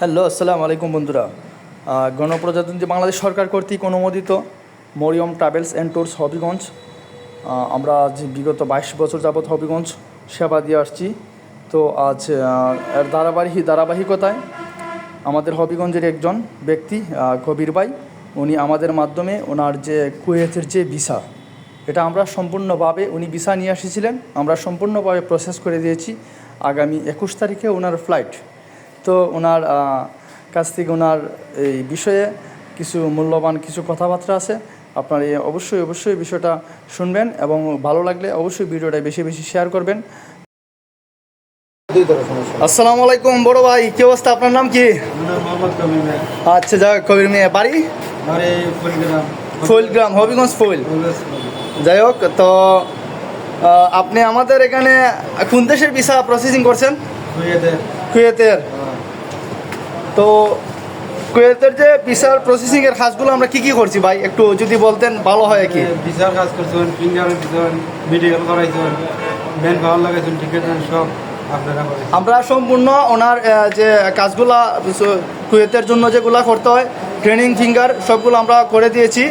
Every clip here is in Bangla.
হ্যালো, আসসালামু আলাইকুম বন্ধুরা। গণপ্রজাতন্ত্রী বাংলাদেশ সরকার কর্তৃক অনুমোদিত Maryam travels and tours Habiganj. আমরা আজ বিগত 22 বছর যাবৎ হবিগঞ্জ সেবা দিয়ে আসছি। তো আজ এর ধারাবাহিকতায় আমাদের হবিগঞ্জের একজন ব্যক্তি কবির ভাই, উনি আমাদের মাধ্যমে ওনার যে কুয়েতের যে ভিসা, এটা আমরা সম্পূর্ণভাবে উনি ভিসা নিয়ে এসেছিলেন, আমরা সম্পূর্ণভাবে প্রসেস করে দিয়েছি। আগামী 21 তারিখে ওনার ফ্লাইট। তো ওনার কাছ থেকে ওনার এই বিষয়ে কিছু মূল্যবান কিছু কথাবার্তা আছে। আপনারা অবশ্যই বিষয়টা শুনবেন এবং ভালো লাগলে অবশ্যই ভিডিওটা বেশি বেশি শেয়ার করবেন। আসসালামু আলাইকুম বড় ভাই, কি অবস্থা? আপনার নাম কি? আচ্ছা, যাক, কবির মিয়া। বাড়ি ফুলগ্রাম, হবিগঞ্জ ফুল। যাই হোক, তো আপনি আমাদের এখানে কোন দেশের ভিসা প্রসেসিং করছেন? কুয়েতের। তো কুয়েতের যে ভিসার প্রসেসিংয়ের কাজগুলো আমরা কি করছি ভাই, একটু যদি বলতেন ভালো হয়। কি ভিসার কাজ করছেন, ফিঙ্গার দিছেন, মেডিকেল করাইছেন, ব্যান ভালো লাগাইছেন, টিকিট সব আপনারা করেন। আমরা সম্পূর্ণ ওনার যে কাজগুলা কুয়েতের জন্য যেগুলো করতে হয়, ট্রেনিং ফিঙ্গার সবগুলো আমরা করে দিয়েছি।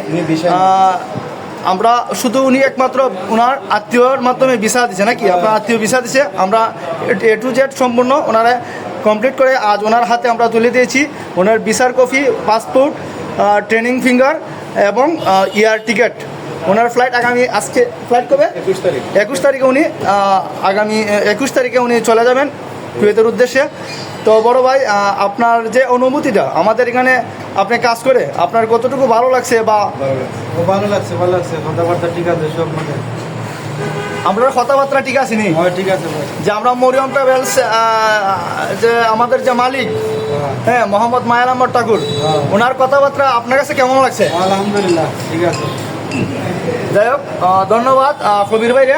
আমরা শুধু উনি একমাত্র ওনার আত্মীয়র মাধ্যমে ভিসা দিছে নাকি? আপনার আত্মীয় ভিসা দিছে, আমরা A to Z সম্পূর্ণ ওনারা কমপ্লিট করে আজ ওনার হাতে আমরা তুলে দিয়েছি। ওনার ভিসার কপি, পাসপোর্ট, ট্রেনিং ফিঙ্গার এবং এয়ার টিকিট। ওনার ফ্লাইট আজকে ফ্লাইট কবে? 21 তারিখে উনি আগামী 21 তারিখে উনি চলে যাবেন কুয়েতের উদ্দেশ্যে। তো বড় ভাই, আপনার যে অনুভূতিটা আমাদের এখানে আপনি কাজ করে আপনার কতটুকু ভালো লাগছে? বা ভালো লাগছে কথাবার্তা ঠিক আছে সব। মানে আমরা কথাবার্তা ঠিক আছে নি? ঠিক আছে যে আমরা মরিয়ম ট্রাভেলস যে আমাদের যে মালিক, হ্যাঁ, মোহাম্মদ মায়াল আহমদ ঠাকুর, ওনার কথাবার্তা আপনার কাছে কেমন লাগছে? আলহামদুলিল্লাহ ঠিক আছে। যাই হোক, ধন্যবাদ কবির ভাইরে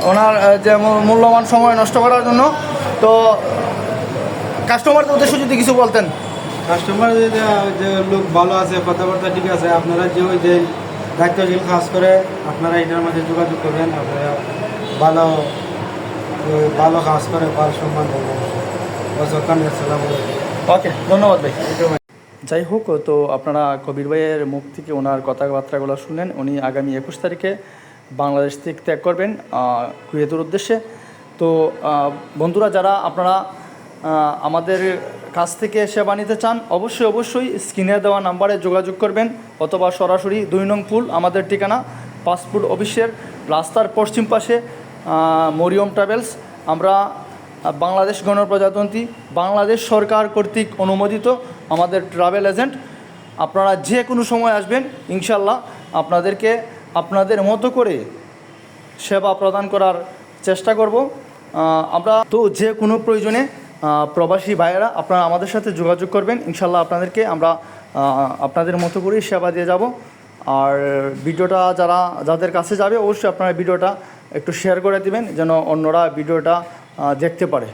ওনার যে মূল্যবান সময় নষ্ট করার জন্য। তো কাস্টমারদের উদ্দেশ্যে যদি কিছু বলতেন। কাস্টমার যে লোক ভালো আছে, কথাবার্তা ঠিক আছে। আপনারা যে ওই যে দায়িত্বশীল কাজ করে, আপনারা এটার মাঝে যোগাযোগ করবেন। আপনারা ভালো কাজ করে, ভালো সম্মান দেবেন। ওকে, ধন্যবাদ ভাই। যাই হোক, তো আপনারা কবির ভাইয়ের মুখ থেকে ওনার কথাবার্তাগুলো শুনলেন। উনি আগামী 21 তারিখে বাংলাদেশ থেকে ত্যাগ করবেন কুয়েতের উদ্দেশ্যে। তো বন্ধুরা, যারা আপনারা আমাদের কাছ থেকে সেবা নিতে চান, অবশ্যই স্ক্রিনে দেওয়া নাম্বারে যোগাযোগ করবেন, অথবা সরাসরি 2 নং পুল আমাদের ঠিকানা, পাসপোর্ট অফিসের রাস্তার পশ্চিম পাশে মরিয়ম ট্রাভেলস। আমরা বাংলাদেশ গণপ্রজাতন্ত্রী বাংলাদেশ সরকার কর্তৃক অনুমোদিত আমাদের ট্রাভেল এজেন্ট। আপনারা যে কোনো সময় আসবেন, ইনশাল্লাহ আপনাদেরকে আপনাদের মতো করে সেবা প্রদান করার চেষ্টা করব আমরা। তো যে কোনো প্রয়োজনে প্রবাসী ভাইয়েরা আপনারা আমাদের সাথে যোগাযোগ করবেন, ইনশাল্লাহ আপনাদেরকে আমরা আপনাদের মতো করেই সেবা দিয়ে যাব। আর ভিডিওটা যাদের কাছে যাবে, অবশ্যই আপনারা ভিডিওটা একটু শেয়ার করে দিবেন, যেন অন্যরা ভিডিওটা দেখতে পারে।